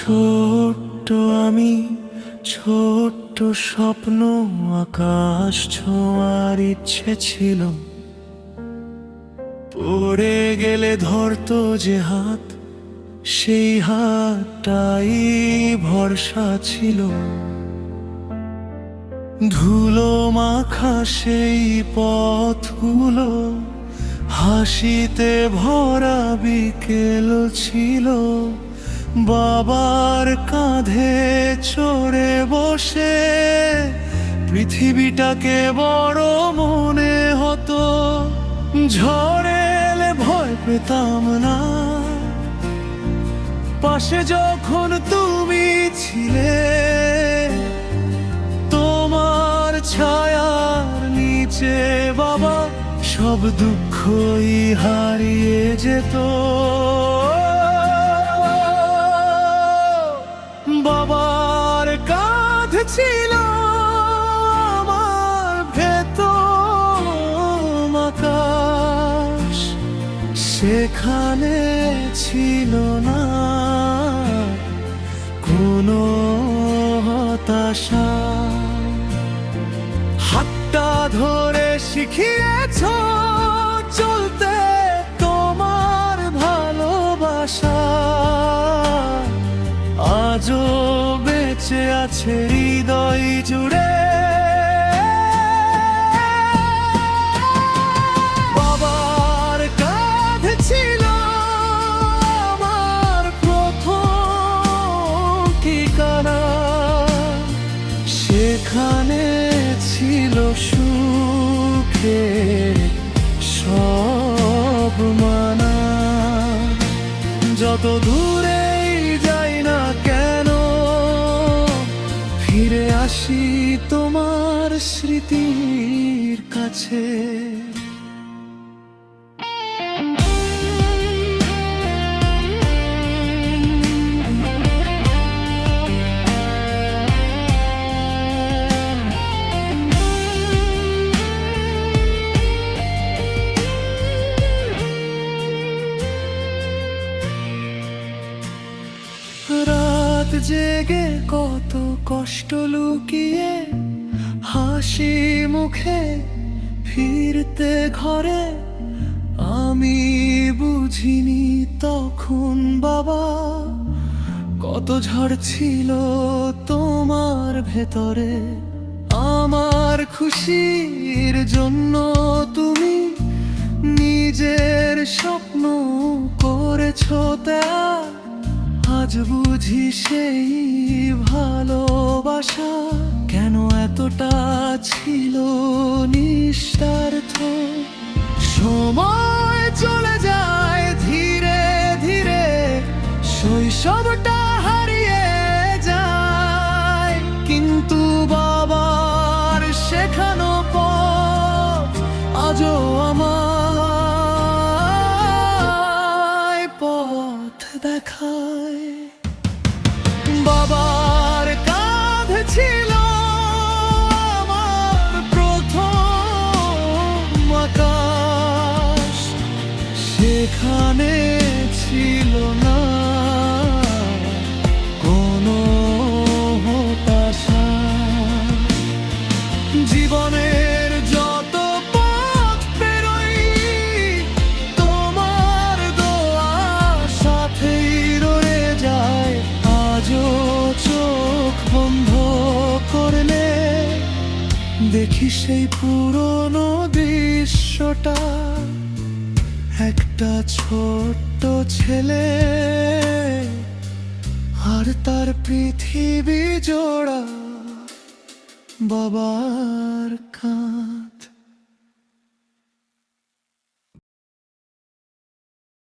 ছোট্ট আমি, ছোট্ট স্বপ্ন, আকাশ ছোঁয়ার ইচ্ছে ছিল। পড়ে গেলে ধরতো যে হাত, সেই হাতটাই ভরসা ছিল। ধুলো মাখা সেই পথগুলো, হাসিতে ভরা বিকেল ছিল। বাবার কাঁধে চড়ে বসে পৃথিবীটাকে বড় মনে হতো। ঝড় এলে ভয় পেতাম না, পাশে যখন তুমি ছিলে। তোমার ছায়ার নিচে বাবা, সব দুঃখই হারিয়ে যেত। বাবার কাঁধ ছিল আমার ভেতর আকাশ, সেখানে ছিল না কোনো হতাশা। হাতটা ধরে শিখিয়েছ চলতে তোমার ভালোবাসা, আজও বেঁচে আছে হৃদয় জুড়ে। বাবার কাঁধ ছিল আমার প্রথম ঠিকানা, সেখানে ছিল সুখে সব মানা। যত দূরেই যাই না কেন, ফিরে আসি তোমার স্মৃতির কাছে। রাত জেগে কত কষ্ট লুকিয়ে, হাসি মুখে ফিরতে ঘরে। আমি বুঝিনি তখন বাবা, কত ঝড় ছিল তোমার ভেতরে। আমার খুশির জন্য তুমি নিজের স্বপ্ন করেছো ত্যাগ। আজ বুঝি সেই ভালোবাসা কেন এতটা ছিল নিঃস্বার্থ। সময় চলে যায় ধীরে ধীরে, শৈশবটা হারিয়ে যায়, কিন্তু বাবার শেখানো পথ আজও আমায় পথ দেখায়। বাবার কাঁধ ছিল আমার প্রথম আকাশ, সেখানে ছিল না কোনো হতাশা। জীবনের যত পথ পেরোই, তোমার দোয়ার সাথেই রয়ে যায়। আজও চোখ বন্ধ করলে দেখি সেই পুরনো দৃশ্যটা। একটা ছোট্ট ছেলে আর তার পৃথিবী জোড়া বাবার কাঁধ।